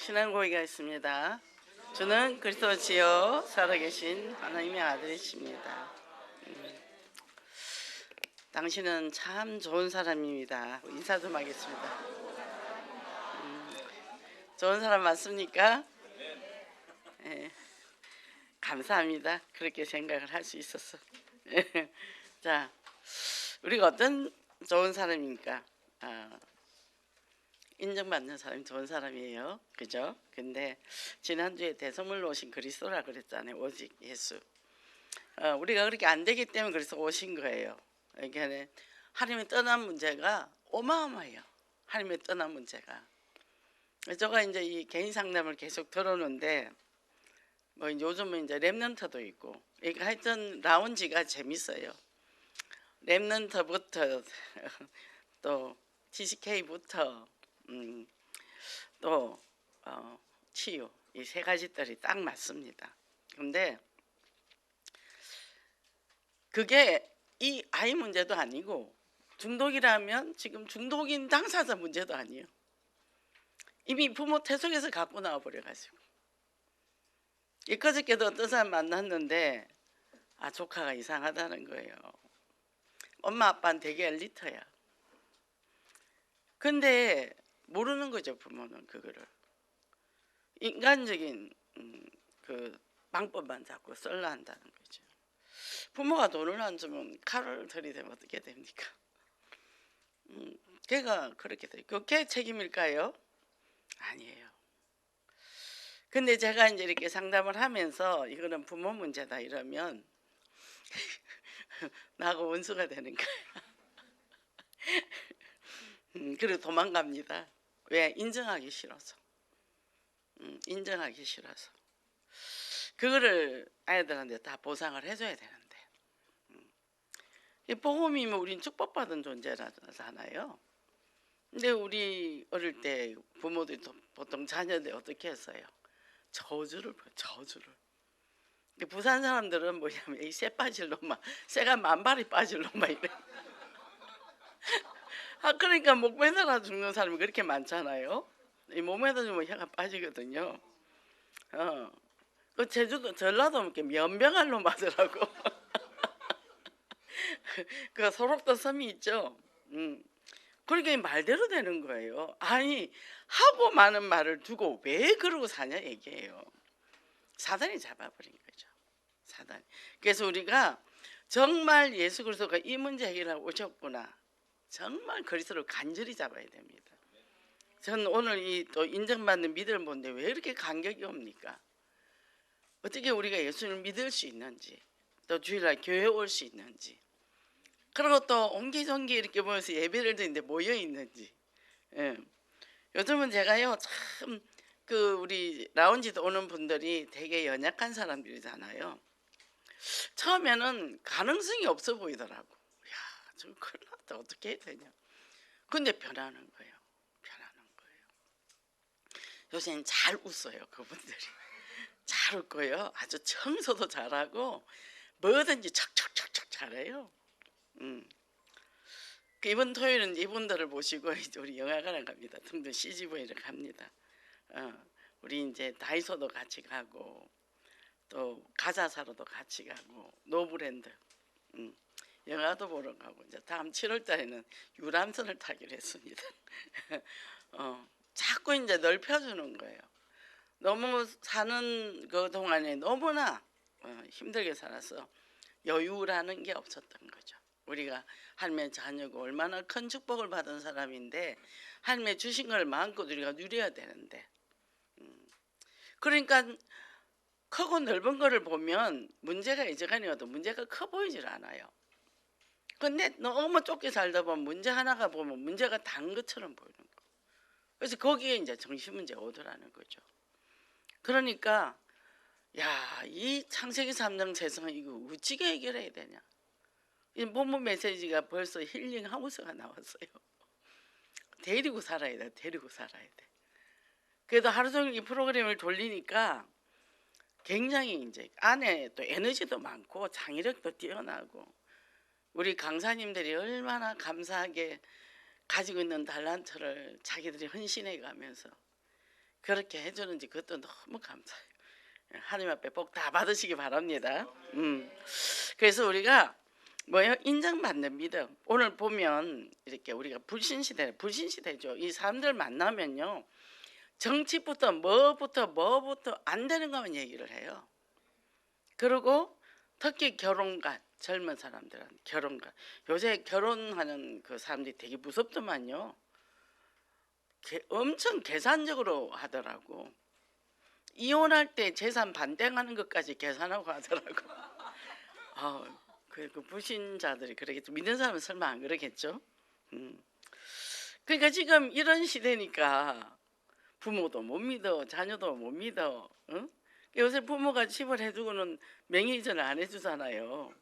신앙 고백가 있습니다. 저는 그리스도지요 살아계신 하나님의 아들이십니다. 당신은 참 좋은 사람입니다. 인사 좀 하겠습니다. 좋은 사람 맞습니까? 예, 감사합니다. 그렇게 생각을 할 수 있어서. 자, 우리가 어떤 좋은 사람입니까? 인정받는 사람이 좋은 사람이에요. 그죠? 근데 지난주에 대성물로 오신 그리스도라 그랬잖아요. 오직 예수. 우리가 그렇게 안 되기 때문에 그래서 오신 거예요. 그러니까 하나님의 떠난 문제가 어마어마해요. 하나님의 떠난 문제가. 제가 이제 이 개인 상담을 계속 들어오는데 뭐 요즘은 이제 랩넌트도 있고, 그러니까 하여튼 라운지가 재밌어요. 랩넌트부터 또 TCK부터 또 치유, 이 세 가지들이 딱 맞습니다. 근데 그게 이 아이 문제도 아니고 중독이라면 지금 중독인 당사자 문제도 아니에요. 이미 부모 태속에서 갖고 나와버려가지고. 그저께도 어떤 사람 만났는데 조카가 이상하다는 거예요. 엄마 아빠는 되게 엘리트야. 근데 모르는 거죠. 부모는 그거를 인간적인 그 방법만 자꾸 썰라 한다는 거죠. 부모가 돈을 안 주면 칼을 들이대면 어떻게 됩니까? 걔가 그렇게 돼요. 그게 책임일까요? 아니에요. 근데 제가 이제 이렇게 상담을 하면서 이거는 부모 문제다 이러면 나하고 원수가 되는 거예요. 그리고 도망갑니다. 왜? 인정하기 싫어서. 인정하기 싫어서. 그거를 아이들한테 다 보상을 해줘야 되는데. 복음이면 우린 축복받은 존재라잖아요. 근데 우리 어릴 때 부모들이 보통 자녀들 어떻게 했어요? 저주를 봐요. 저주를. 부산 사람들은 뭐냐면 이 새 빠질 놈만, 새가 만발이 빠질 놈만 이래. 그러니까 목 매달아 죽는 사람이 그렇게 많잖아요. 이 몸에다 주면 혀가 빠지거든요. 그 제주도 전라도 이렇게 면병알로 맞으라고. 그 소록도 섬이 있죠. 그러니까 말대로 되는 거예요. 아니 하고 많은 말을 두고 왜 그러고 사냐 얘기예요. 사단이 잡아버린 거죠. 사단. 그래서 우리가 정말 예수 그리스도가 이 문제 해결하고 오셨구나. 정말 그리스도를 간절히 잡아야 됩니다. 저는 오늘 이 또 인정받는 믿음을 보는데 왜 이렇게 간격이 옵니까? 어떻게 우리가 예수를 믿을 수 있는지, 또 주일날 교회 올 수 있는지, 그리고 또 옹기종기 이렇게 모여서 예배를 드리는데 모여 있는지. 예. 요즘은 제가요 참 우리 라운지도 오는 분들이 되게 연약한 사람들이잖아요. 처음에는 가능성이 없어 보이더라고. 야, 저 큰일 났다. 어떻게 해야 되냐. 근데 변하는 거예요. 변하는 거예요. 요새는 잘 웃어요. 그분들이. 잘 웃고요. 아주 청소도 잘하고 뭐든지 척척척척 잘해요. 이번 토요일은 이분들을 모시고 우리 영화관을 갑니다. 등등 CGV를 갑니다. 우리 이제 다이소도 같이 가고 또 가자 사러도 같이 가고 노브랜드 영화도 보러 가고 이제 다음 7월 달에는 유람선을 타기로 했습니다. 자꾸 이제 넓혀주는 거예요. 너무 사는 그 동안에 너무나 힘들게 살아서 여유라는 게 없었던 거죠. 우리가 하나님의 자녀고 얼마나 큰 축복을 받은 사람인데 하나님의 주신 걸 마음껏 우리가 누려야 되는데 그러니까 크고 넓은 거를 보면 문제가 이제간이어도 문제가 커 보이질 않아요. 근데 너무 좁게 살다 보면 문제 하나가 보면 문제가 단 것처럼 보이는 거. 그래서 거기에 이제 정신 문제가 오더라는 거죠. 그러니까 야, 이 창세기 3장 재성은 이거 어찌게 해결해야 되냐. 이 본문 메시지가 벌써 힐링 하우스가 나왔어요. 데리고 살아야 돼. 데리고 살아야 돼. 그래도 하루 종일 이 프로그램을 돌리니까 굉장히 이제 안에 또 에너지도 많고 창의력도 뛰어나고 우리 강사님들이 얼마나 감사하게 가지고 있는 달란트를 자기들이 헌신해 가면서 그렇게 해주는지 그것도 너무 감사해요. 하나님 앞에 복 다 받으시기 바랍니다. 그래서 우리가 뭐요? 인정받는 믿음. 오늘 보면 이렇게 우리가 불신시대죠. 이 사람들 만나면요, 정치부터 뭐부터 안 되는 것만 얘기를 해요. 그리고 특히 결혼관, 젊은 사람들은 결혼관, 요새 결혼하는 그 사람들이 되게 무섭더만요. 엄청 계산적으로 하더라고. 이혼할 때 재산 반대하는 것까지 계산하고 하더라고. 그 불신자들이 그러겠죠. 믿는 사람은 설마 안 그러겠죠. 그러니까 지금 이런 시대니까 부모도 못 믿어, 자녀도 못 믿어. 응? 요새 부모가 집을 해주고는 명의이전을 안 해주잖아요.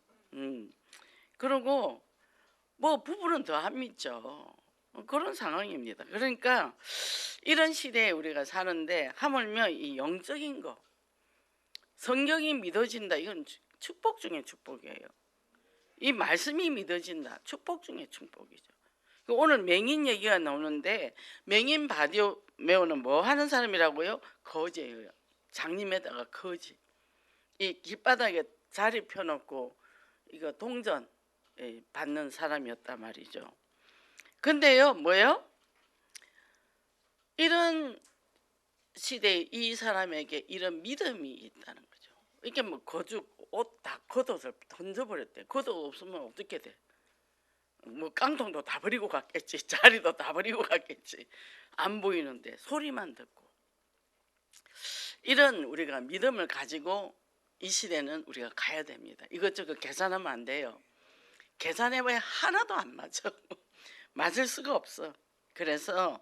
그리고 뭐 부부는 더 안 믿죠. 그런 상황입니다. 그러니까 이런 시대에 우리가 사는데 하물며 이 영적인 거, 성경이 믿어진다, 이건 축복 중에 축복이에요. 이 말씀이 믿어진다, 축복 중에 축복이죠. 오늘 맹인 얘기가 나오는데, 맹인 바디메오는 뭐 하는 사람이라고요? 거지예요. 장님에다가 거지. 이 길바닥에 자리 펴놓고 이거 동전 받는 사람이었단 말이죠. 근데요, 뭐요? 이런 시대에 이 사람에게 이런 믿음이 있다는 거죠. 이게 뭐 거죽 옷 다 겉옷을 던져버렸대. 겉옷 없으면 어떻게 돼? 뭐 깡통도 다 버리고 갔겠지, 자리도 다 버리고 갔겠지. 안 보이는데 소리만 듣고. 이런 우리가 믿음을 가지고 이 시대는 우리가 가야 됩니다. 이것저것 계산하면 안 돼요. 계산해봐야 하나도 안 맞아. 맞을 수가 없어. 그래서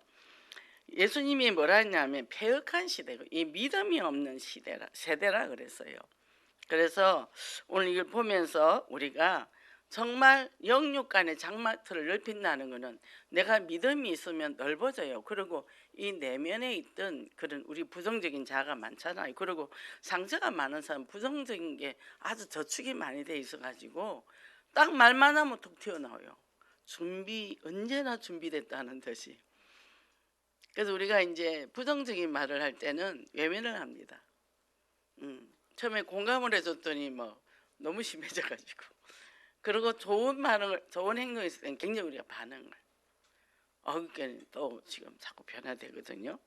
예수님이 뭐라 했냐면 패역한 시대고, 이 믿음이 없는 세대라 그랬어요. 그래서 오늘 이걸 보면서 우리가 정말 영육 간의 장막틀을 넓힌다는 것은 내가 믿음이 있으면 넓어져요. 그리고 이 내면에 있던 그런 우리 부정적인 자가 많잖아요. 그리고 상처가 많은 사람, 부정적인 게 아주 저축이 많이 돼 있어가지고 딱 말만 하면 툭 튀어나와요. 언제나 준비됐다는 듯이. 그래서 우리가 이제 부정적인 말을 할 때는 외면을 합니다. 처음에 공감을 해줬더니 뭐 너무 심해져가지고, 그리고 좋은 행동이 있을 때는 굉장히 우리가 반응을, 그러니까 또 지금 자꾸 변화되거든요.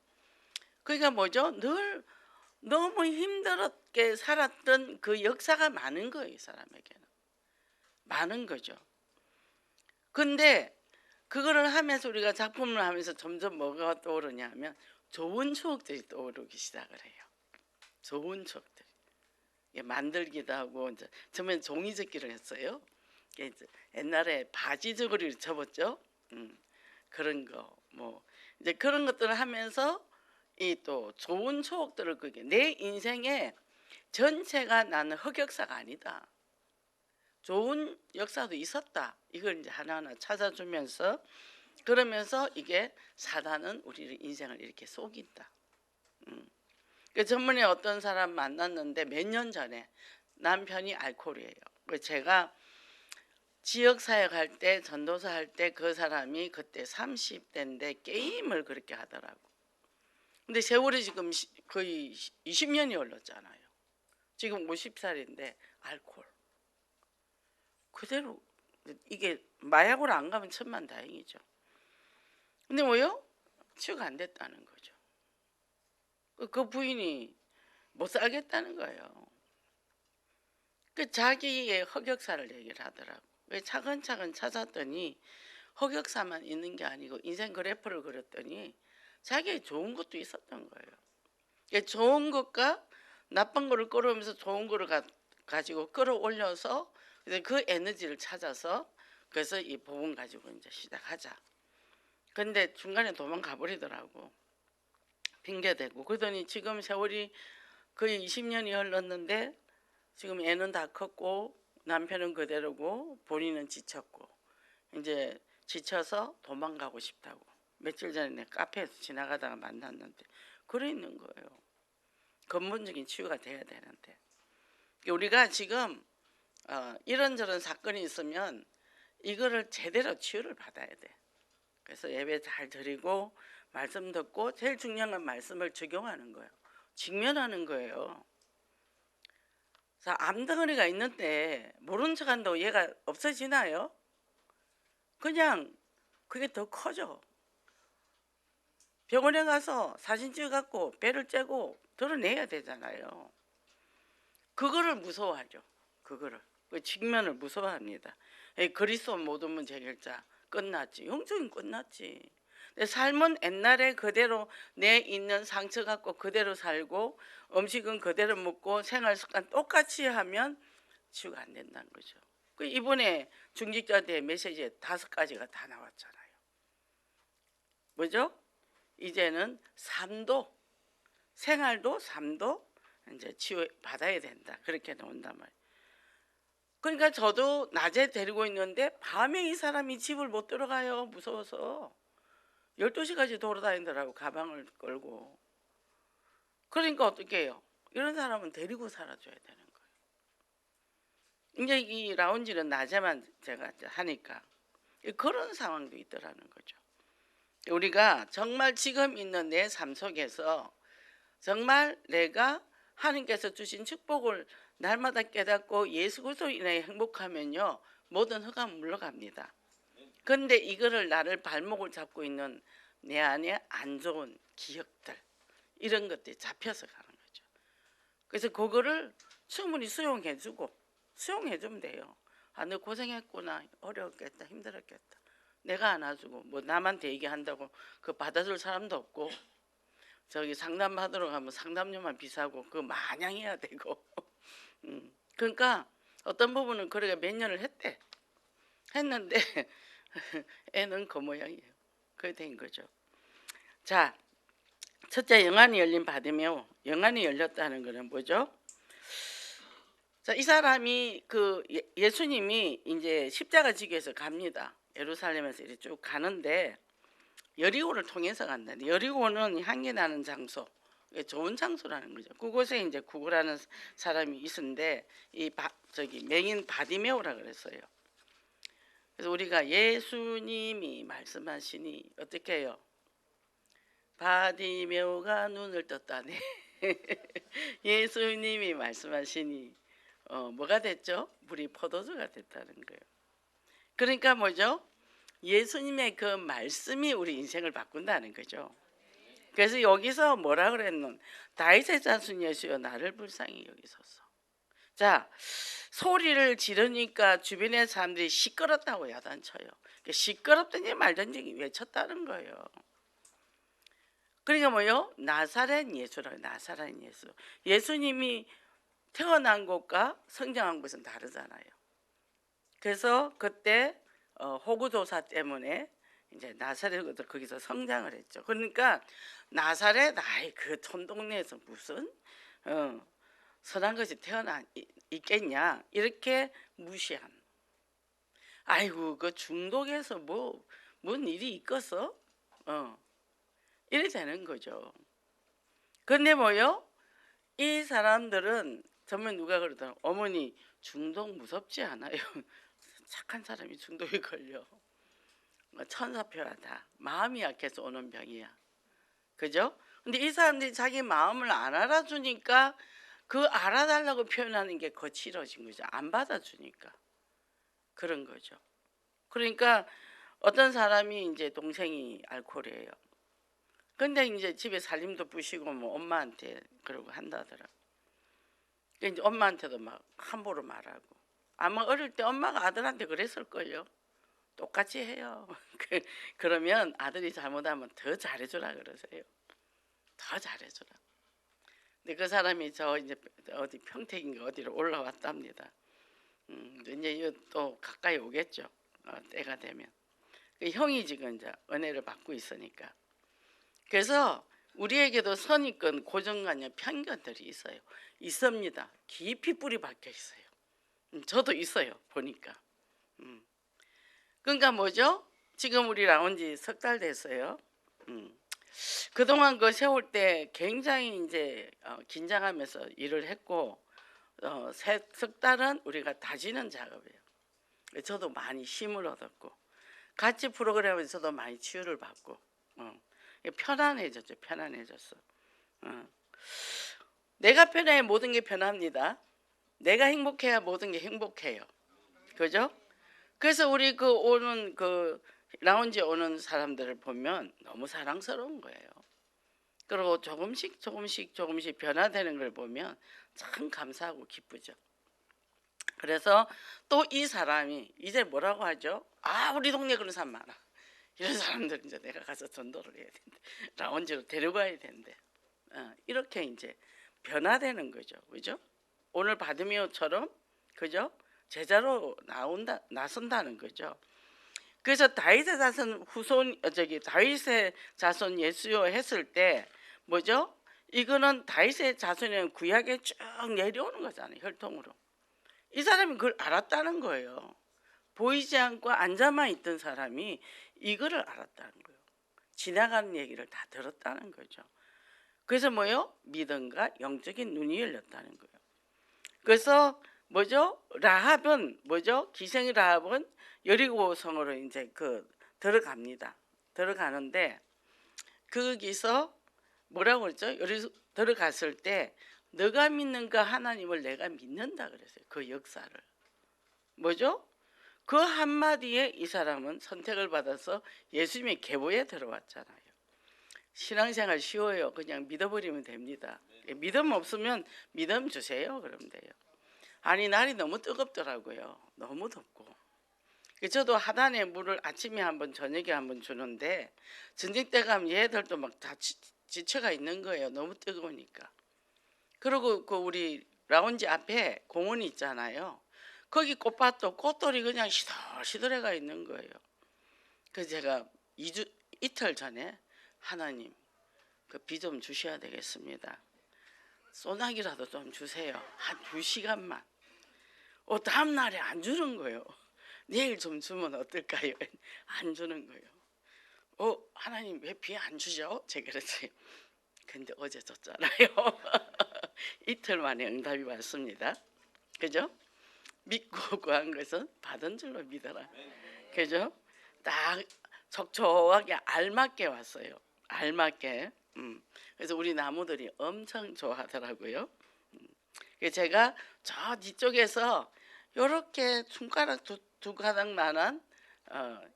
그러니까 뭐죠? 늘 너무 힘들게 살았던 그 역사가 많은 거예요. 이 사람에게는 많은 거죠. 근데 그거를 하면서 우리가 작품을 하면서 점점 뭐가 떠오르냐 하면 좋은 추억들이 떠오르기 시작을 해요. 좋은 추억들. 만들기도 하고, 이제 처음엔 종이 접기를 했어요. 이제 옛날에 바지 저고리를 접었죠. 그런 거, 뭐 이제 그런 것들을 하면서 이 또 좋은 추억들을, 그게 내 인생의 전체가 나는 흑역사가 아니다, 좋은 역사도 있었다, 이걸 이제 하나하나 찾아주면서, 그러면서 이게 사단은 우리의 인생을 이렇게 속인다. 그 전문에 어떤 사람 만났는데 몇 년 전에 남편이 알코올이에요. 제가 지역사역 할 때, 전도사 할 때 그 사람이 그때 30대인데 게임을 그렇게 하더라고. 근데 세월이 지금 거의 20년이 흘렀잖아요. 지금 50살인데 알코올 그대로. 이게 마약으로 안 가면 천만다행이죠. 근데 뭐요? 치유가 안 됐다는 거죠. 그 부인이 못 살겠다는 거예요. 그 자기의 흑역사를 얘기를 하더라고. 차근차근 찾았더니 흑역사만 있는 게 아니고 인생 그래프를 그렸더니 자기의 좋은 것도 있었던 거예요. 좋은 것과 나쁜 거를 끌어오면서 좋은 거를 가지고 끌어올려서 그 에너지를 찾아서, 그래서 이 복음 가지고 이제 시작하자. 근데 중간에 도망가 버리더라고. 핑계대고. 그러더니 지금 세월이 거의 20년이 흘렀는데 지금 애는 다 컸고 남편은 그대로고 본인은 지쳤고 이제 지쳐서 도망가고 싶다고. 며칠 전에 내 카페에서 지나가다가 만났는데 그래 있는 거예요. 근본적인 치유가 돼야 되는데, 우리가 지금 이런저런 사건이 있으면 이거를 제대로 치유를 받아야 돼. 그래서 예배 잘 드리고 말씀 듣고 제일 중요한 건 말씀을 적용하는 거예요. 직면하는 거예요. 자, 암덩어리가 있는데 모른 척한다고 얘가 없어지나요? 그냥 그게 더 커져. 병원에 가서 사진 찍어갖고 배를 째고 드러내야 되잖아요. 그거를 무서워하죠. 그거를. 그 직면을 무서워합니다. 그리스도 모든 문제 해결자 끝났지. 영적인 끝났지. 삶은 옛날에 그대로 내 있는 상처 갖고 그대로 살고 음식은 그대로 먹고 생활 습관 똑같이 하면 치유가 안 된다는 거죠. 그 이번에 중직자들의 메시지에 5가지가 다 나왔잖아요. 뭐죠? 이제는 삶도 생활도 삶도 이제 치유 받아야 된다. 그렇게 나온단 말이에요. 그러니까 저도 낮에 데리고 있는데 밤에 이 사람이 집을 못 들어가요. 무서워서 12시까지 돌아다니더라고 가방을 끌고. 그러니까 어떻게 해요? 이런 사람은 데리고 살아줘야 되는 거예요. 이제 이 라운지는 낮에만 제가 하니까 그런 상황도 있더라는 거죠. 우리가 정말 지금 있는 내 삶 속에서 정말 내가 하나님께서 주신 축복을 날마다 깨닫고 예수 그리스도로 인해 행복하면요 모든 흑암 물러갑니다. 그런데 이거를 나를 발목을 잡고 있는 내 안에 안 좋은 기억들 이런 것들이 잡혀서 가는 거죠. 그래서 그거를 충분히 수용해주고 수용해주면 돼요. 아, 너 고생했구나. 어려웠겠다. 힘들었겠다. 내가 안아주고 뭐 남한테 얘기한다고 그 받아줄 사람도 없고 저기 상담받으러 가면 상담료만 비싸고 그거 마냥 해야 되고 그러니까 어떤 부분은 그렇게 몇 년을 했는데 애는 그 모양이에요. 그게 된 거죠. 자, 첫째 영안이 열린 바디메오. 영안이 열렸다는 것은 뭐죠? 자, 이 사람이 그 예수님이 이제 십자가 지기에서 갑니다. 예루살렘에서 이렇게 쭉 가는데 여리고를 통해서 간다. 여리고는 향기 나는 장소, 좋은 장소라는 거죠. 그곳에 이제 구구라는 사람이 있었는데 이 저기 맹인 바디메오라 그랬어요. 그래서 우리가 예수님이 말씀하시니 어떻게 해요? 바디메오가 눈을 떴다네. 예수님이 말씀하시니 뭐가 됐죠? 물이 포도주가 됐다는 거예요. 그러니까 뭐죠? 예수님의 그 말씀이 우리 인생을 바꾼다는 거죠. 그래서 여기서 뭐라 그랬노? 다윗의 자손 예수여 나를 불쌍히 여기소서. 자, 소리를 지르니까 주변의 사람들이 시끄럽다고 야단쳐요. 시끄럽든지 말든지 외쳤다는 거예요. 그러니까 뭐요? 나사렛 예수라고. 나사렛 예수. 예수님이 태어난 곳과 성장한 곳은 다르잖아요. 그래서 그때 호구조사 때문에 이제 나사렛부터 거기서 성장을 했죠. 그러니까 나사렛 아이 그 촌동네에서 무슨 선한 것이 태어나 있겠냐 이렇게 무시한. 아이고 그 중독에서 뭔 일이 있겠어? 이래 되는 거죠. 근데 뭐요? 이 사람들은 정말 누가 그러더라. 어머니 중독 무섭지 않아요? 착한 사람이 중독에 걸려. 천사표하다. 마음이 약해서 오는 병이야. 그죠? 근데 이 사람들이 자기 마음을 안 알아주니까 그 알아달라고 표현하는 게 거칠어진 거죠. 안 받아주니까. 그런 거죠. 그러니까 어떤 사람이 이제 동생이 알코올이에요. 근데 이제 집에 살림도 부시고 뭐 엄마한테 그러고 한다더라. 이제 엄마한테도 막 함부로 말하고. 아마 어릴 때 엄마가 아들한테 그랬을걸요. 똑같이 해요. 그러면 아들이 잘못하면 더 잘해주라 그러세요. 더 잘해주라. 근데 그 사람이 저 이제 어디 평택인가 어디로 올라왔답니다. 이제 또 가까이 오겠죠. 때가 되면. 그 형이 지금 이제 은혜를 받고 있으니까. 그래서 우리에게도 선입견, 고정관념, 편견들이 있어요. 있습니다. 깊이 뿌리 박혀 있어요. 저도 있어요. 보니까. 그러니까 뭐죠? 지금 우리 나온 지 석 달 됐어요. 그동안 그 세월 때 굉장히 이제 긴장하면서 일을 했고 석 달은 우리가 다지는 작업이에요. 저도 많이 힘을 얻었고 같이 프로그램에서도 많이 치유를 받고 편안해졌죠. 편안해졌어. 내가 편해야 모든 게 편합니다. 내가 행복해야 모든 게 행복해요. 그죠? 그래서 우리 그 오는 그 라운지에 오는 사람들을 보면 너무 사랑스러운 거예요. 그리고 조금씩 변화되는 걸 보면 참 감사하고 기쁘죠. 그래서 또 이 사람이 이제 뭐라고 하죠? 아, 우리 동네 그런 사람 많아. 이런 사람들 이제 내가 가서 전도를 해야 된대. 라운지로 데려가야 된대. 이렇게 이제 변화되는 거죠. 그죠? 오늘 바드미오처럼 그죠? 제자로 나선다는 거죠. 그래서 다윗의 자손 후손 다윗의 자손 예수요 했을 때 뭐죠? 이거는 다윗의 자손이 구약에 쭉 내려오는 거잖아요. 혈통으로. 이 사람이 그걸 알았다는 거예요. 보이지 않고 앉아만 있던 사람이 이거를 알았다는 거예요. 지나가는 얘기를 다 들었다는 거죠. 그래서 뭐요? 믿음과 영적인 눈이 열렸다는 거예요. 그래서 뭐죠? 라합은 뭐죠? 기생의 라합은 여리고 성으로 이제 들어갑니다. 들어가는데 거기서 뭐라고 그랬죠? 들어갔을 때 너가 믿는 그 하나님을 내가 믿는다 그랬어요. 그 역사를. 뭐죠? 그 한마디에 이 사람은 선택을 받아서 예수님의 계보에 들어왔잖아요. 신앙생활 쉬워요. 그냥 믿어버리면 됩니다. 믿음 없으면 믿음 주세요. 그러면 돼요. 아니 날이 너무 뜨겁더라고요. 너무 덥고. 저도 하단에 물을 아침에 한번 저녁에 한번 주는데 전쟁 때 가면 얘들도 막 다 지쳐가 있는 거예요. 너무 뜨거우니까. 그리고 그 우리 라운지 앞에 공원이 있잖아요. 거기 꽃밭도 꽃돌이 그냥 시들시들해가 있는 거예요. 그래서 제가 이틀 전에 하나님 그 비 좀 주셔야 되겠습니다. 소나기라도 좀 주세요. 한 2시간만. 다음 날에 안 주는 거예요. 내일 좀 주면 어떨까요? 안 주는 거예요. 하나님 왜 비 안 주죠? 제가 그랬어요. 근데 어제 줬잖아요. 이틀 만에 응답이 왔습니다. 그죠? 믿고 구한 것은 받은 줄로 믿어라. 그죠? 딱 촉촉하게 알맞게 왔어요. 알맞게. 그래서 우리 나무들이 엄청 좋아하더라고요. 그래서 제가 저 뒤쪽에서 이렇게 손가락 두 가닥만한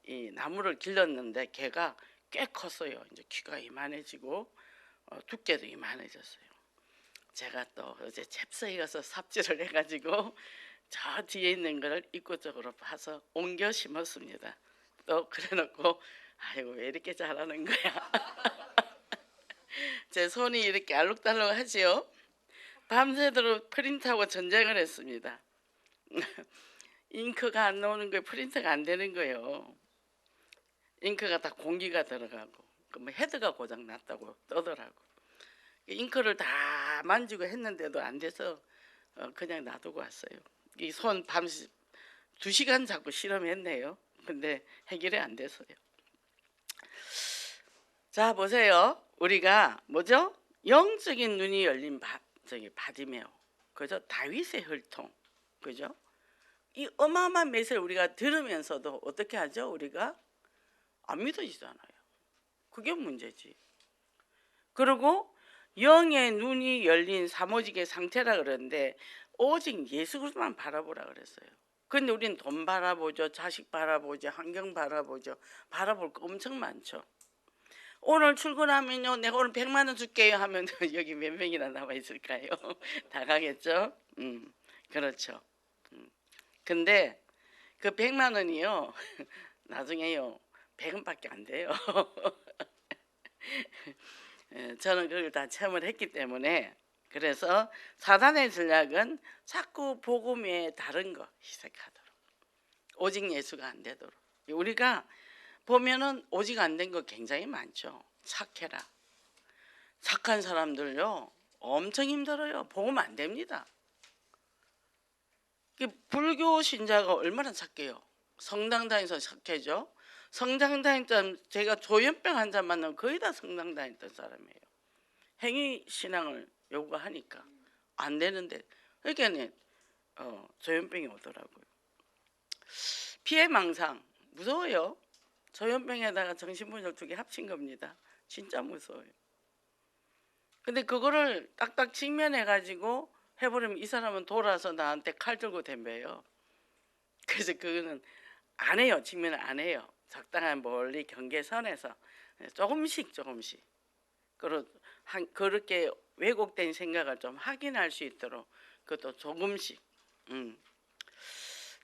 이 나무를 길렀는데 걔가 꽤 컸어요. 이제 키가 이만해지고 두께도 이만해졌어요. 제가 또 어제 잽싸게 가서 삽질을 해가지고 저 뒤에 있는 거를 입구쪽으로 봐서 옮겨 심었습니다. 또 그래놓고 아이고 왜 이렇게 잘하는 거야. 제 손이 이렇게 알록달록하지요. 밤새도록 프린트하고 전쟁을 했습니다. 잉크가 안 나오는 거예요. 프린트가 안 되는 거예요. 잉크가 다 공기가 들어가고 뭐 헤드가 고장 났다고 떠더라고. 잉크를 다 만지고 했는데도 안 돼서 그냥 놔두고 왔어요. 이 손 밤 2시간 자꾸 실험했네요. 근데 해결이 안 됐어요. 자 보세요. 우리가 뭐죠? 영적인 눈이 열린 바디메오. 그죠? 다윗의 혈통. 그죠? 이 어마어마한 메시지를 우리가 들으면서도 어떻게 하죠? 우리가 안 믿어지잖아요. 그게 문제지. 그리고 영의 눈이 열린 사모직의 상태라 그러는데 오직 예수 그리스도만 바라보라 그랬어요. 근데 우리는 돈 바라보죠, 자식 바라보죠, 환경 바라보죠. 바라볼 거 엄청 많죠. 오늘 출근하면요, 내가 오늘 100만 원 줄게요 하면 여기 몇 명이나 남아 있을까요? 다 가겠죠. 그렇죠. 근데 그 100만 원이요 나중에요 100원밖에 안 돼요. 저는 그걸 다 체험을 했기 때문에. 그래서 사단의 전략은 자꾸 복음에 다른 거 희색하도록, 오직 예수가 안 되도록. 우리가 보면은 오직 안 된 거 굉장히 많죠. 착해라. 착한 사람들요 엄청 힘들어요. 복음 안 됩니다. 불교 신자가 얼마나 착해요. 성당 다니면서 착해죠. 성당 다녔던 제가 조현병 환자 만나면 거의 다 성당 다녔던 사람이에요. 행위 신앙을 요구하니까 안 되는데 그러니까 조현병이 오더라고요. 피해망상 무서워요. 조현병에다가 정신분열 2개 합친 겁니다. 진짜 무서워요. 근데 그거를 딱딱 직면해 가지고 해버리면 이 사람은 돌아서 나한테 칼 들고 덤벼요. 그래서 그거는 안 해요. 직면을 안 해요. 적당한 멀리 경계선에서 조금씩 그렇게 왜곡된 생각을 좀 확인할 수 있도록 그것도 조금씩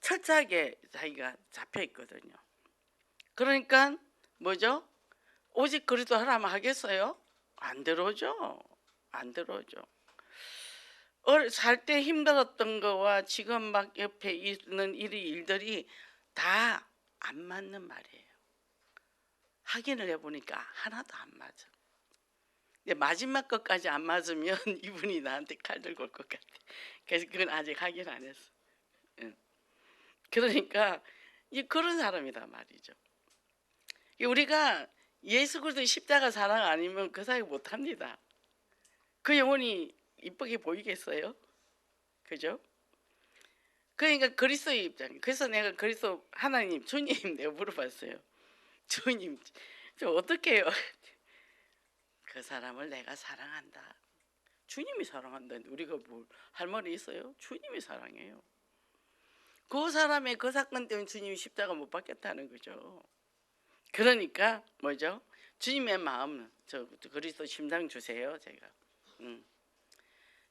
철저하게 자기가 잡혀 있거든요. 그러니까 뭐죠? 오직 그리스도 하라면 하겠어요? 안 들어오죠. 안 들어오죠. 살 때 힘들었던 거와 지금 막 옆에 있는 일들이 다 안 맞는 말이에요. 확인을 해보니까 하나도 안 맞아. 근데 마지막 것까지 안 맞으면 이분이 나한테 칼 들고 올 것 같아. 그래서 그건 아직 확인 안 했어. 그러니까 그런 사람이다 말이죠. 우리가 예수 그리스도 십자가 사랑 아니면 그 사역 못합니다. 그 영혼이 이쁘게 보이겠어요? 그죠? 그러니까 그리스도의 입장. 그래서 내가 그리스도 하나님 주님 내가 물어봤어요. 주님 저 어떻게 해요? 그 사람을 내가 사랑한다. 주님이 사랑한다는데 우리가 뭘 할 말이 있어요? 주님이 사랑해요. 그 사람의 그 사건 때문에 주님이 십자가 못 받겠다는 거죠. 그러니까 뭐죠? 주님의 마음 저 그리스도 심장 주세요. 제가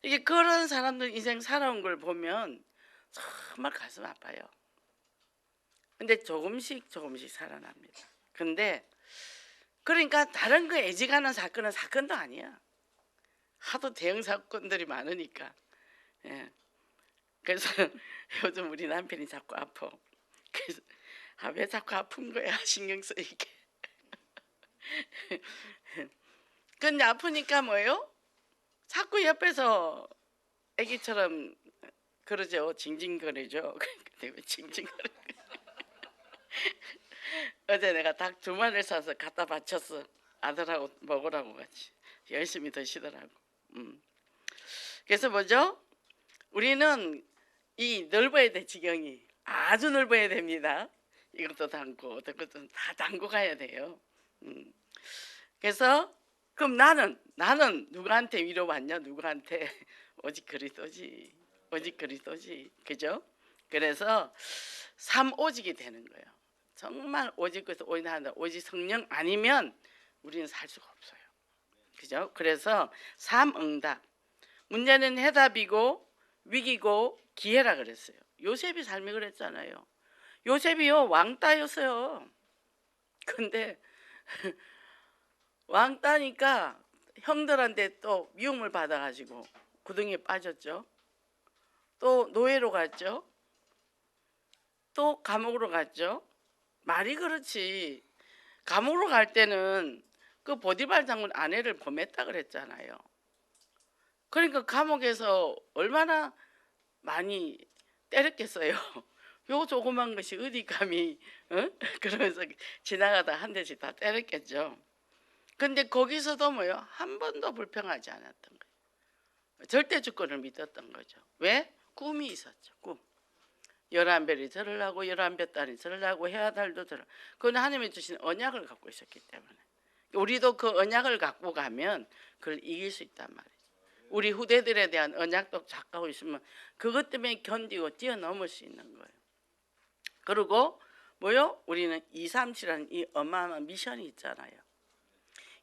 이게 그런 사람들 인생 살아온 걸 보면 정말 가슴 아파요. 근데 조금씩 살아납니다. 근데 그러니까 다른 거 애지간한 사건은 사건도 아니야. 하도 대형 사건들이 많으니까. 예. 그래서 요즘 우리 남편이 자꾸 아파. 그래서 왜 자꾸 아픈 거야? 신경 쓰이게. 근데 아프니까 뭐예요? 자꾸 옆에서 애기처럼 그러죠. 징징거리죠. 근데 왜 징징거려? 어제 내가 닭 2마리를 사서 갖다 바쳤어. 아들하고 먹으라고 같이 열심히 드시더라고. 그래서 뭐죠? 우리는 이 넓어야 돼. 지경이 아주 넓어야 됩니다. 이것도 담고 저것도 다 담고 가야 돼요. 그래서 그럼 나는 누구한테 위로받냐? 누구한테? 오직 그리스도지. 오직 그리스도지. 그죠? 그래서 오직이 되는 거예요. 정말 오직 그래서 오직 성령 아니면 우리는 살 수가 없어요. 그죠? 그래서 응답. 문제는 해답이고 위기고 기회라 그랬어요. 요셉이 삶이 그랬잖아요. 요셉이요 왕따였어요. 근데 왕따니까 형들한테 또 미움을 받아가지고 구덩이에 빠졌죠. 또 노예로 갔죠. 또 감옥으로 갔죠. 말이 그렇지. 감옥으로 갈 때는 그 보디발 장군 아내를 범했다 그랬잖아요. 그러니까 감옥에서 얼마나 많이 때렸겠어요. 요 조그만 것이 어디 감히 그러면서 지나가다 한 대씩 다 때렸겠죠. 근데 거기서도 뭐요? 한 번도 불평하지 않았던 거예요. 절대 주권을 믿었던 거죠. 왜? 꿈이 있었죠. 꿈. 11별이 절을 하고 11볕달이 절을 하고 해와 달도 절을. 그건 하나님이 주신 언약을 갖고 있었기 때문에 우리도 그 언약을 갖고 가면 그걸 이길 수 있단 말이에요. 우리 후대들에 대한 언약도 갖고 있으면 그것 때문에 견디고 뛰어넘을 수 있는 거예요. 그리고 뭐요? 우리는 237이라는 이 어마어마한 미션이 있잖아요.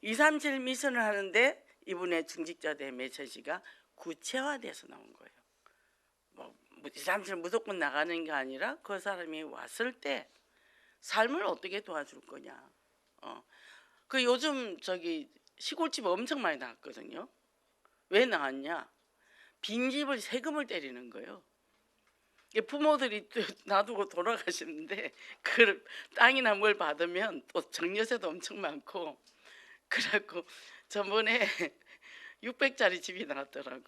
237 미션을 하는데 이분의 중직자들의 메시지가 구체화돼서 나온 거예요. 237 무조건 나가는 게 아니라 그 사람이 왔을 때 삶을 어떻게 도와줄 거냐. 그 요즘 시골집 엄청 많이 나왔거든요. 왜 나왔냐? 빈집을 세금을 때리는 거예요. 부모들이 놔두고 돌아가시는데 그 땅이나 뭘 받으면 또 정려세도 엄청 많고 그래갖고 저번에 600짜리 집이 나왔더라고.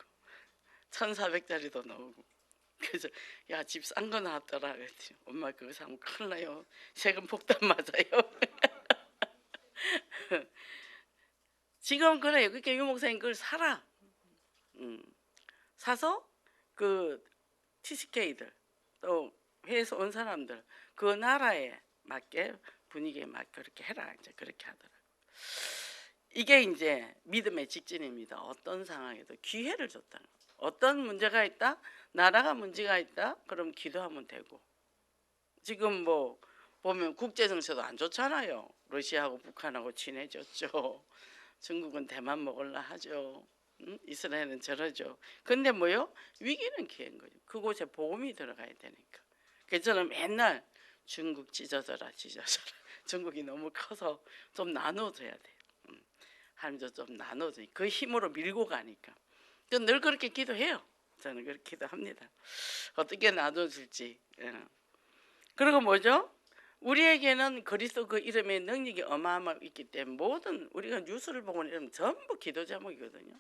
1400짜리도 나오고. 그래서 야, 집 싼 거 나왔더라. 그랬더니 엄마 그거 사면 큰일 나요. 세금 폭탄 맞아요. 지금 그래요. 그러니까 유 목사님 그걸 사라. 사서 그 TCK들 또 해외에서 온 사람들 그 나라에 맞게 분위기에 막 그렇게 해라 이제 그렇게 하더라고. 이게 이제 믿음의 직진입니다. 어떤 상황에도 기회를 줬다는 거. 어떤 문제가 있다, 나라가 문제가 있다, 그럼 기도하면 되고. 지금 뭐 보면 국제 정세도 안 좋잖아요. 러시아하고 북한하고 친해졌죠. 중국은 대만 먹을라 하죠. 이스라엘은 저러죠. 근데 뭐요? 위기는 기회인 거죠. 그곳에 복음이 들어가야 되니까. 그래서 저는 맨날 중국 찢어져라 찢어져라. 중국이 너무 커서 좀 나눠줘야 돼요. 하면서 좀 나눠줘. 그 힘으로 밀고 가니까. 늘 그렇게 기도해요. 저는 그렇게 기도합니다. 어떻게 나눠줄지. 그리고 뭐죠? 우리에게는 그리스도 그 이름의 능력이 어마어마하게 있기 때문에 모든 우리가 뉴스를 보고 이러면 전부 기도 제목이거든요.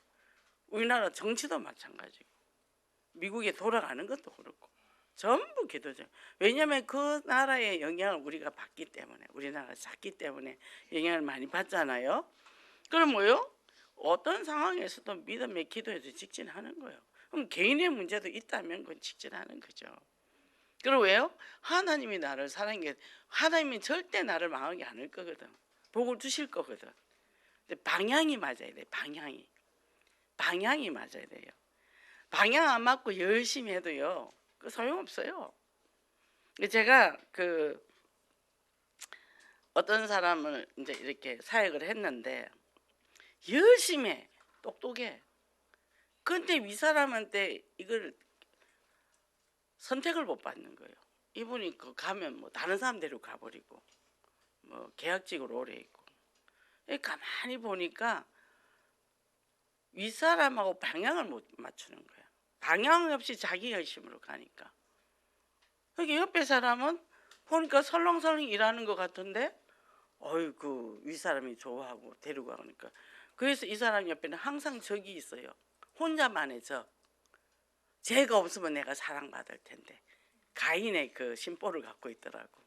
우리나라 정치도 마찬가지고 미국에 돌아가는 것도 그렇고 전부 기도 제목. 왜냐하면 그 나라의 영향을 우리가 받기 때문에, 우리나라가 작기 때문에 영향을 많이 받잖아요. 그럼 뭐요? 어떤 상황에서도 믿음의 기도에서 직진하는 거예요. 그럼 개인의 문제도 있다면 그건 직진하는 거죠. 그리고 왜요? 하나님이 나를 사랑해. 하나님이 절대 나를 망하게 않을 거거든. 복을 주실 거거든. 근데 방향이 맞아야 돼. 방향이 맞아야 돼요. 방향 안 맞고 열심히 해도요, 그 소용없어요. 제가 그 어떤 사람을 이제 이렇게 사역을 했는데 열심히 해. 똑똑해. 근데 이 사람한테 이걸 선택을 못 받는 거예요. 이분이 그 가면 뭐 다른 사람 데리고 가버리고 뭐 계약직으로 오래 있고. 가만히 보니까 윗사람하고 방향을 못 맞추는 거야. 방향 없이 자기 열심으로 가니까. 여기 옆에 사람은 보니까 설렁설렁 일하는 것 같은데 어이구 윗사람이 좋아하고 데리고 가니까. 그래서 이 사람 옆에는 항상 적이 있어요. 혼자만의 적. 쟤가 없으면 내가 사랑받을 텐데. 가인의 그 심보를 갖고 있더라고.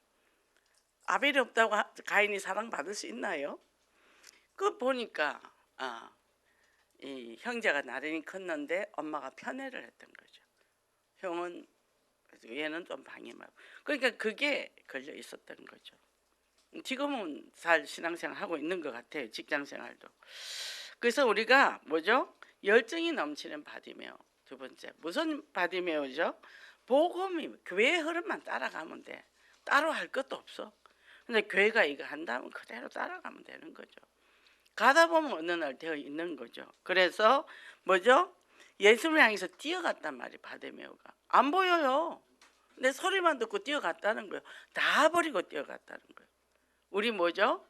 아벨이 없다고 가인이 사랑받을 수 있나요? 그 보니까 이 형제가 나란히 컸는데 엄마가 편애를 했던 거죠. 형은 얘는 좀 방임하고. 그러니까 그게 걸려 있었던 거죠. 지금은 잘 신앙생활 하고 있는 것 같아요. 직장생활도. 그래서 우리가 뭐죠? 열정이 넘치는 바디메오. 두 번째 무슨 바디메오죠? 복음이 교회의 흐름만 따라가면 돼. 따로 할 것도 없어. 근데 교회가 이거 한다면 그대로 따라가면 되는 거죠. 가다 보면 어느 날 되어 있는 거죠. 그래서 뭐죠? 예수를 향해서 뛰어갔단 말이에요. 바디메오가 안 보여요. 근데 소리만 듣고 뛰어갔다는 거예요. 다 버리고 뛰어갔다는 거예요. 우리 뭐죠?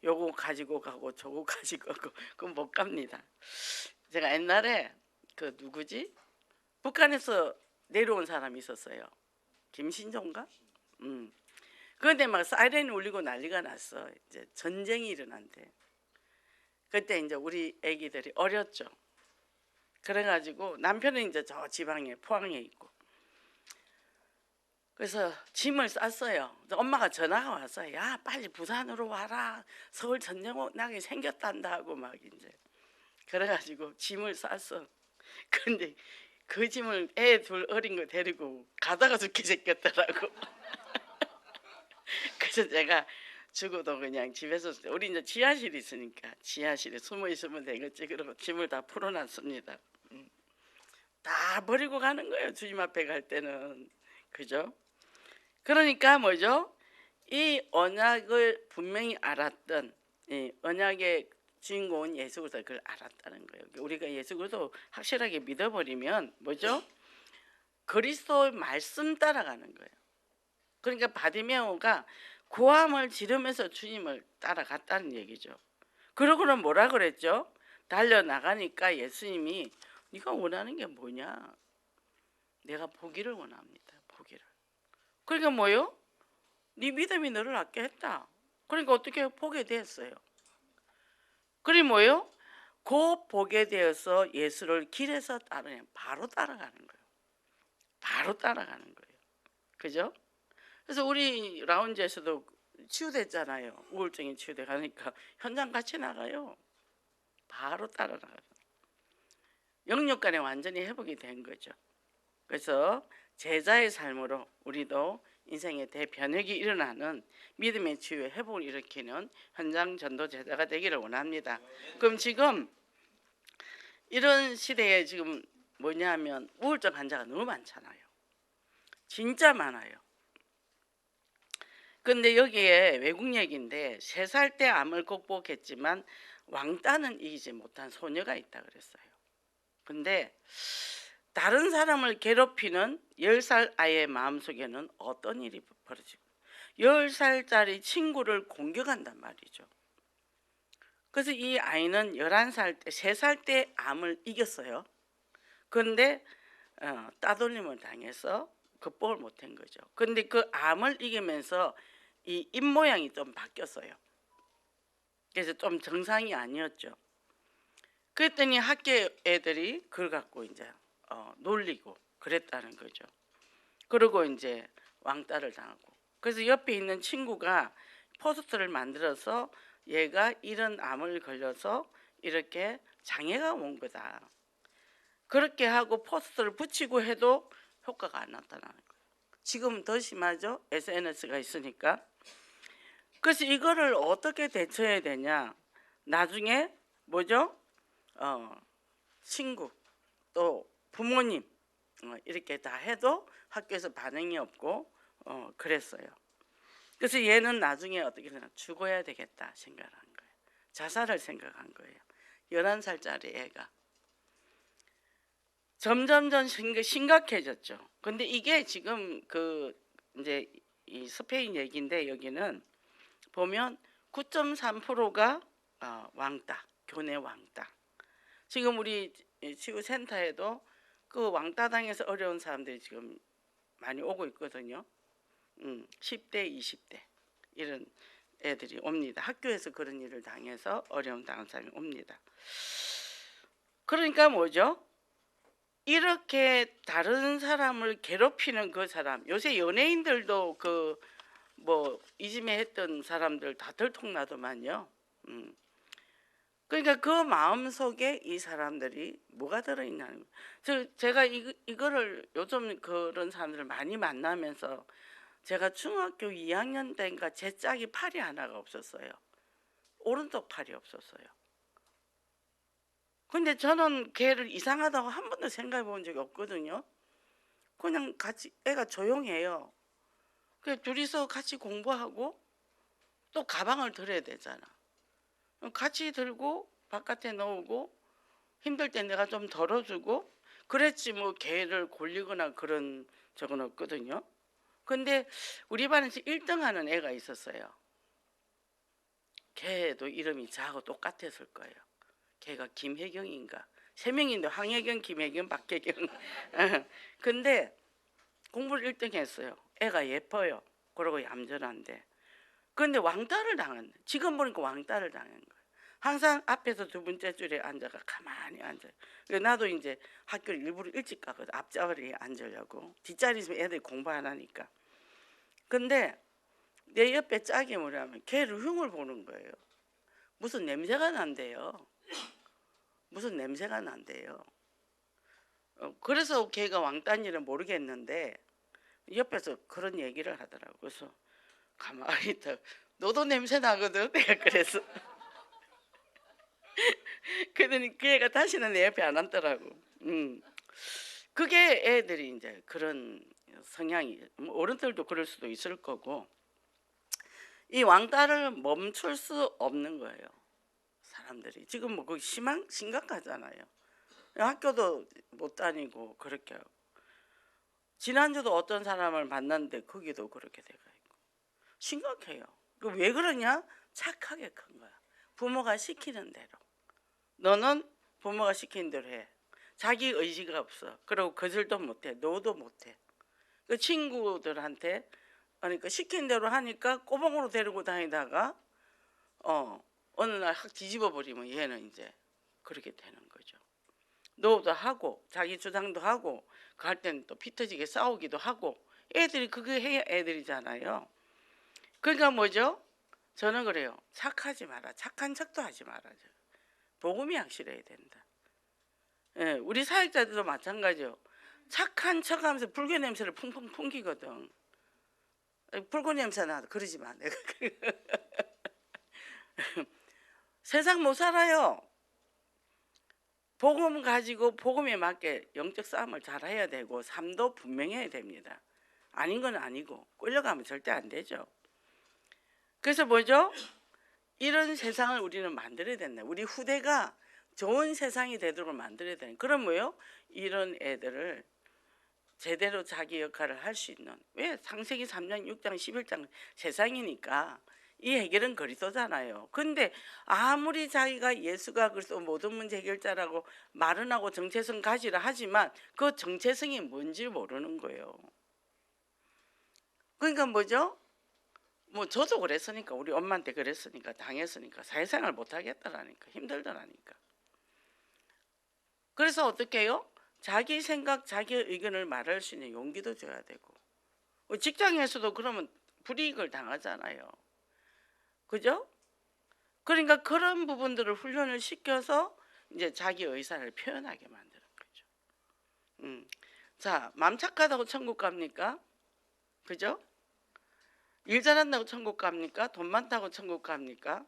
요거 가지고 가고 저거 가지고 가고 그건 못 갑니다. 제가 옛날에 그 누구지? 북한에서 내려온 사람이 있었어요. 김신종가? 그런데 막 사이렌이 울리고 난리가 났어. 이제 전쟁이 일어난대. 그때 이제 우리 애기들이 어렸죠. 그래가지고 남편은 이제 저 지방에 포항에 있고. 그래서 짐을 쌌어요. 엄마가 전화가 왔어요. 야 빨리 부산으로 와라. 서울 전쟁 나게 생겼단다 하고 막 이제. 그래가지고 짐을 쌌어. 근데 그 짐을 애 둘 어린 거 데리고 가다가 죽게 생겼더라고. 그래서 제가 죽어도 그냥 집에서 우리 이제 지하실이 있으니까 지하실에 숨어 있으면 되겠지. 그러고 짐을 다 풀어놨습니다. 다 버리고 가는 거예요. 주님 앞에 갈 때는. 그죠? 그러니까 뭐죠? 이 언약을 분명히 알았던 이 언약의 주인공은 예수 그리스도 그걸 알았다는 거예요. 우리가 예수 그리스도 확실하게 믿어버리면 뭐죠? 그리스도의 말씀 따라가는 거예요. 그러니까 바디메오가 고함을 지르면서 주님을 따라갔다는 얘기죠. 그러고는 뭐라 그랬죠? 달려나가니까 예수님이 네가 원하는 게 뭐냐? 내가 보기를 원합니다. 보기를. 그러니까 뭐요? 네 믿음이 너를 낫게 했다. 그러니까 어떻게 보게 됐어요? 그리고 뭐요? 곧 보게 되어서 예수를 길에서 따르냐. 바로 따라가는 거예요. 바로 따라가는 거예요. 그죠? 그래서 우리 라운지에서도 치유됐잖아요. 우울증이 치유돼가니까 현장 같이 나가요. 바로 따라나가요. 영육간에 완전히 회복이 된 거죠. 그래서 제자의 삶으로 우리도 인생의 대변혁이 일어나는 믿음의 치유의 회복을 일으키는 현장 전도 제자가 되기를 원합니다. 그럼 지금 이런 시대에 지금 뭐냐면 우울증 환자가 너무 많잖아요. 진짜 많아요. 근데 여기에 외국 얘기인데 3살 때 암을 극복했지만 왕따는 이기지 못한 소녀가 있다 그랬어요. 근데 다른 사람을 괴롭히는 10살 아이의 마음속에는 어떤 일이 벌어지고 10살짜리 친구를 공격한단 말이죠. 그래서 이 아이는 11살 때 3살 때 암을 이겼어요. 그런데 따돌림을 당해서 극복을 못한 거죠. 그런데 그 암을 이기면서 이 입모양이 좀 바뀌었어요. 그래서 좀 정상이 아니었죠. 그랬더니 학교 애들이 그걸 갖고 이제 놀리고 그랬다는 거죠. 그리고 이제 왕따를 당하고. 그래서 옆에 있는 친구가 포스터를 만들어서 얘가 이런 암을 걸려서 이렇게 장애가 온 거다. 그렇게 하고 포스터를 붙이고 해도 효과가 안 나타나는 거예요. 지금 더 심하죠? SNS가 있으니까. 그래서 이거를 어떻게 대처해야 되냐? 나중에 뭐죠? 친구 또 부모님 이렇게 다 해도 학교에서 반응이 없고 그랬어요. 그래서 얘는 나중에 어떻게 되나 죽어야 되겠다 생각을 한 거예요. 자살을 생각한 거예요. 11살짜리 애가. 점점점 심각해졌죠. 근데 이게 지금 그 이제 이 스페인 얘기인데 여기는 보면 9.3%가 왕따, 교내 왕따. 지금 우리 치유센터에도 그 왕따 당해서 어려운 사람들이 지금 많이 오고 있거든요. 10대, 20대 이런 애들이 옵니다. 학교에서 그런 일을 당해서 어려움 당한 사람이 옵니다. 그러니까 뭐죠? 이렇게 다른 사람을 괴롭히는 그 사람, 요새 연예인들도 그 뭐 이즘에 했던 사람들 다 들통나더만요. 그러니까 그 마음 속에 이 사람들이 뭐가 들어있냐는 거예요. 제가 이거를 요즘 그런 사람들을 많이 만나면서 제가 중학교 2학년 때인가 제 짝이 팔이 하나가 없었어요. 오른쪽 팔이 없었어요. 근데 저는 걔를 이상하다고 한 번도 생각해 본 적이 없거든요. 그냥 같이 애가 조용해요. 그래서 둘이서 같이 공부하고 또 가방을 들어야 되잖아. 같이 들고 바깥에 놓고 힘들 때 내가 좀 덜어주고 그랬지 뭐 걔를 골리거나 그런 적은 없거든요. 근데 우리 반에서 1등 하는 애가 있었어요. 걔도 이름이 저하고 똑같았을 거예요. 걔가 김혜경인가 3명인데 황혜경, 김혜경, 박혜경. 근데 공부를 1등 했어요. 애가 예뻐요. 그러고 얌전한데. 근데 왕따를 당한, 지금 보니까 왕따를 당한 거예요. 항상 앞에서 2번째 줄에 앉아가 가만히 앉아요. 나도 이제 학교를 일부러 일찍 가거든. 앞자리에 앉으려고. 뒷자리 있으면 애들이 공부 안 하니까. 근데 내 옆에 짝이 뭐냐면 걔를 흉을 보는 거예요. 무슨 냄새가 난대요. 무슨 냄새가 난대요. 그래서 걔가 왕따인지는 모르겠는데 옆에서 그런 얘기를 하더라고. 그래서 가만히 있다. 너도 냄새 나거든. 내가 그래서. 그러더니 그 애가 다시는 내 옆에 안 앉더라고. 그게 애들이 이제 그런 성향이, 어른들도 그럴 수도 있을 거고, 이 왕따를 멈출 수 없는 거예요. 사람들이 지금 뭐 그 심각하잖아요. 학교도 못 다니고 그렇게 하고. 지난주도 어떤 사람을 만났는데 거기도 그렇게 돼가 있고 심각해요. 왜 그러냐? 착하게 큰 거야. 부모가 시키는 대로. 너는 부모가 시키는 대로 해. 자기 의지가 없어. 그리고 거절도 못해. 노도 못해. 그 친구들한테 그러니까 시킨 대로 하니까 꼬봉으로 데리고 다니다가 어느 날 확 뒤집어 버리면 얘는 이제 그렇게 되는 거죠. 노도 하고 자기 주장도 하고 그 할 때는 또 피 터지게 싸우기도 하고 애들이 그게 해야 애들이잖아요. 그러니까 뭐죠? 저는 그래요. 착하지 마라. 착한 척도 하지 마라. 복음이 확실해야 된다. 예, 우리 사역자들도 마찬가지요. 착한 척하면서 불교 냄새를 풍풍 풍기거든. 불꽃 냄새 나. 그러지 마. 내가 세상 못 살아요. 복음 가지고 복음에 맞게 영적 싸움을 잘 해야 되고 삶도 분명해야 됩니다. 아닌 건 아니고 끌려가면 절대 안 되죠. 그래서 뭐죠? 이런 세상을 우리는 만들어야 된다. 우리 후대가 좋은 세상이 되도록 만들어야 되는. 그럼 뭐요? 이런 애들을 제대로 자기 역할을 할 수 있는. 왜? 창세기 3장, 6장, 11장 세상이니까 이 해결은 그리스도잖아요. 근데 아무리 자기가 예수가 그리스도 모든 문제 해결자라고 말은 하고 정체성 가지라 하지만 그 정체성이 뭔지 모르는 거예요. 그러니까 뭐죠? 뭐 저도 그랬으니까 우리 엄마한테 그랬으니까 당했으니까 사회생활 못하겠다라니까 힘들더라니까. 그래서 어떻게 해요? 자기 생각 자기 의견을 말할 수 있는 용기도 줘야 되고 직장에서도 그러면 불이익을 당하잖아요. 그죠? 그러니까 그런 부분들을 훈련을 시켜서 이제 자기 의사를 표현하게 만드는 거죠. 자, 맘 착하다고 천국 갑니까? 그죠? 일 잘한다고 천국 갑니까? 돈 많다고 천국 갑니까?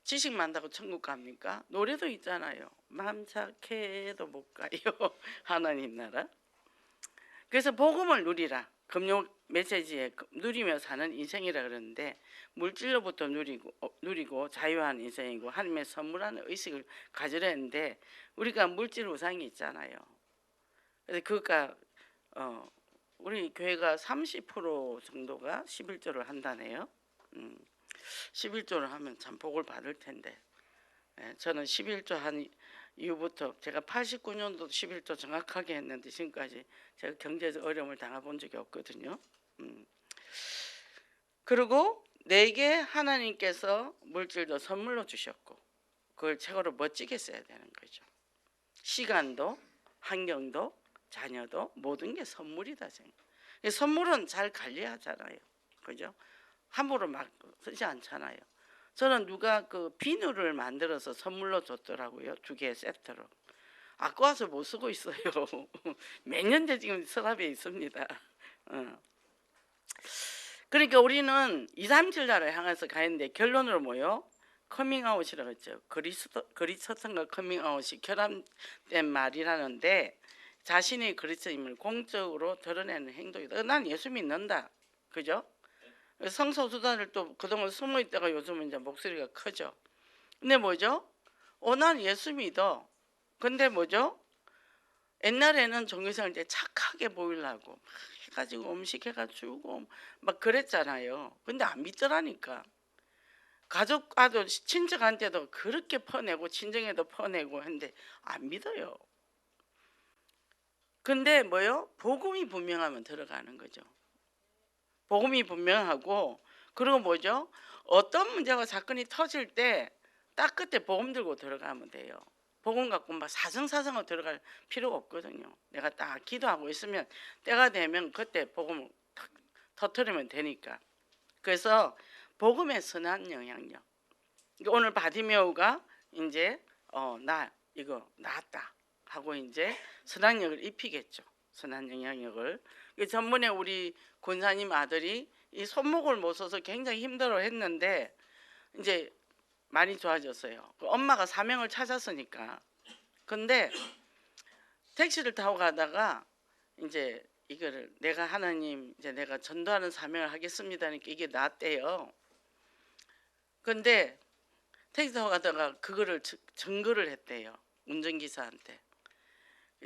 지식 많다고 천국 갑니까? 노래도 있잖아요. 맘 착해도 못 가요. 하나님 나라. 그래서 복음을 누리라. 금요 메시지에 누리며 사는 인생이라 그러는데 물질로부터 누리고 자유한 인생이고 하나님의 선물하는 의식을 가지려 했는데 우리가 물질 우상이 있잖아요. 그래서 그가 우리 교회가 30% 정도가 11조를 한다네요. 11조를 하면 참 복을 받을 텐데 저는 11조 한 이후부터 제가 89년도 11조 정확하게 했는데 지금까지 제가 경제적 어려움을 당해본 적이 없거든요. 그리고 내게 하나님께서 물질도 선물로 주셨고 그걸 최고로 멋지게 써야 되는 거죠. 시간도 환경도 자녀도 모든 게 선물이다. 선물은 잘 관리하잖아요. 그죠? 함부로 막 쓰지 않잖아요. 저는 누가 그 비누를 만들어서 선물로 줬더라고요. 2개 세트로. 아까워서 못 쓰고 있어요. 몇 년째 지금 서랍에 있습니다. 그러니까 우리는 2, 3, 7날을 향해서 가는데 결론으로 뭐요? 커밍아웃이라고 했죠. 그리스도인과 커밍아웃이 결합된 말이라는데 자신의 그리스도임을 공적으로 드러내는 행동이다. 난 예수 믿는다. 그죠? 성소수자들 또 그동안 숨어 있다가 요즘은 이제 목소리가 크죠. 근데 뭐죠? 난 예수 믿어. 근데 뭐죠? 옛날에는 종교생활 때 착하게 보이려고 막 해가지고 음식 해가지고 주고 막 그랬잖아요. 근데 안 믿더라니까. 가족과도 친척한테도 그렇게 퍼내고 친정에도 퍼내고 했는데 안 믿어요. 근데 뭐요? 복음이 분명하면 들어가는 거죠. 복음이 분명하고 그리고 뭐죠? 어떤 문제가 사건이 터질 때 딱 그때 복음 들고 들어가면 돼요. 복음 갖고 막 사성사성으로 들어갈 필요가 없거든요. 내가 딱 기도하고 있으면 때가 되면 그때 복음을 탁 터뜨리면 되니까. 그래서 복음의 선한 영향력. 오늘 바디메오가 이제 나 이거 나았다 하고 이제 선한 영향력을 입히겠죠. 선한 영향력을. 전번에 우리 권사님 아들이 이 손목을 못 써서 굉장히 힘들어했는데 이제 많이 좋아졌어요. 엄마가 사명을 찾았으니까. 근데 택시를 타고 가다가 이제 이거를 내가 하나님 이제 내가 전도하는 사명을 하겠습니다니까 이게 낫대요. 근데 택시 타고 가다가 그거를 증거를 했대요. 운전기사한테.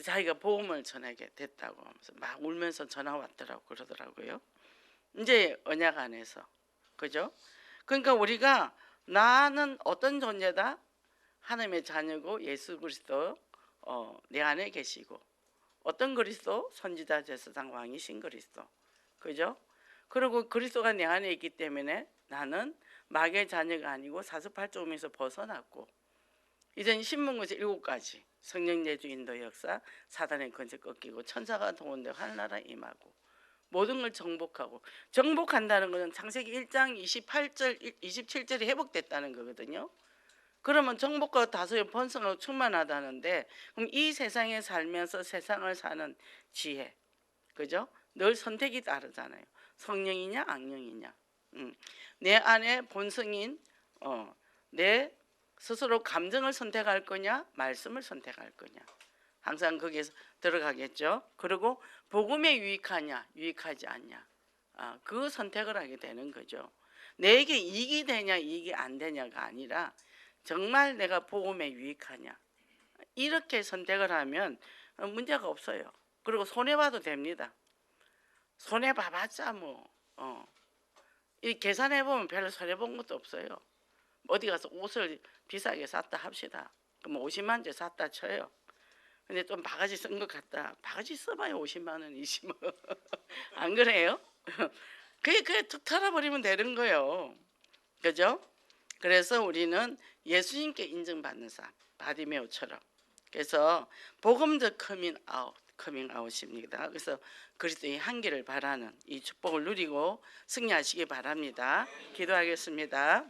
자기가 복음을 전하게 됐다고 하면서 막 울면서 전화 왔더라고 그러더라고요. 이제 언약 안에서. 그죠? 그러니까 우리가 나는 어떤 존재다? 하나님의 자녀고 예수 그리스도 내 안에 계시고 어떤 그리스도? 선지자 제사장 왕이신 그리스도. 그죠? 그리고 그리스도가 내 안에 있기 때문에 나는 마귀의 자녀가 아니고 사스팔조음에서 벗어났고 이젠 신문고지 7가지 성령 내주 인도 역사 사단의 권세 꺾이고 천사가 동원되어 하늘나라 임하고 모든 걸 정복하고 정복한다는 것은 창세기 1장 28절 27절이 회복됐다는 거거든요. 그러면 정복과 다소의 번성하고 충만하다는데 그럼 이 세상에 살면서 세상을 사는 지혜 그죠? 늘 선택이 다르잖아요. 성령이냐 악령이냐. 내 안에 본성인 내 스스로 감정을 선택할 거냐 말씀을 선택할 거냐. 항상 거기에서 들어가겠죠. 그리고 복음에 유익하냐 유익하지 않냐. 그 선택을 하게 되는 거죠. 내게 이익이 되냐 이익이 안 되냐가 아니라 정말 내가 복음에 유익하냐. 이렇게 선택을 하면 문제가 없어요. 그리고 손해봐도 됩니다. 손해봐봤자 이 계산해보면 별로 손해본 것도 없어요. 어디 가서 옷을 비싸게 샀다 합시다. 그럼 50만 원 샀다 쳐요. 근데 좀 바가지 쓴 것 같다. 바가지 써봐야 50만 원이지 뭐. 안 그래요? 그게 툭 털어버리면 되는 거예요. 그죠? 그래서 우리는 예수님께 인정받는 삶, 바디메오처럼. 그래서 복음적 커밍아웃입니다. 그래서 그리스도의 향기를 바라는 이 축복을 누리고 승리하시기 바랍니다. 기도하겠습니다.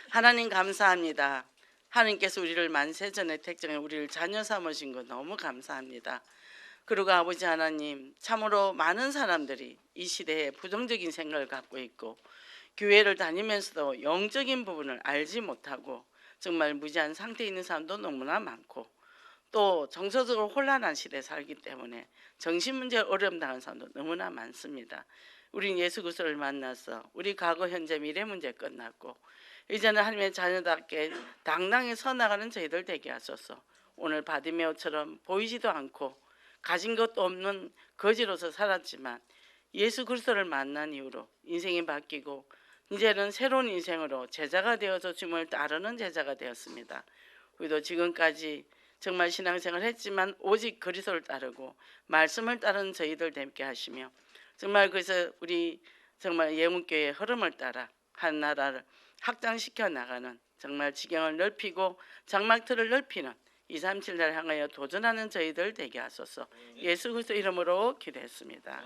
하나님 감사합니다. 하나님께서 우리를 만세전의 택정에 우리를 자녀 삼으신 것 너무 감사합니다. 그리고 아버지 하나님, 참으로 많은 사람들이 이 시대에 부정적인 생각을 갖고 있고 교회를 다니면서도 영적인 부분을 알지 못하고 정말 무지한 상태에 있는 사람도 너무나 많고 또 정서적으로 혼란한 시대에 살기 때문에 정신문제 어려움 당하는 사람도 너무나 많습니다. 우린 예수 그리스도를 만나서 우리 과거 현재 미래 문제 끝났고 이제는 하나님의 자녀답게 당당히 서나가는 저희들 되게 하소서. 오늘 바디메오처럼 보이지도 않고 가진 것도 없는 거지로서 살았지만 예수 그리스도를 만난 이후로 인생이 바뀌고 이제는 새로운 인생으로 제자가 되어서 주님을 따르는 제자가 되었습니다. 우리도 지금까지 정말 신앙생활을 했지만 오직 그리스도를 따르고 말씀을 따르는 저희들 되게 하시며 정말 그래서 우리 정말 예문교회의 흐름을 따라 한 나라를 확장시켜 나가는 정말 지경을 넓히고 장막틀을 넓히는 237날 향하여 도전하는 저희들 되게 하소서. 예수 그리스도 이름으로 기도했습니다.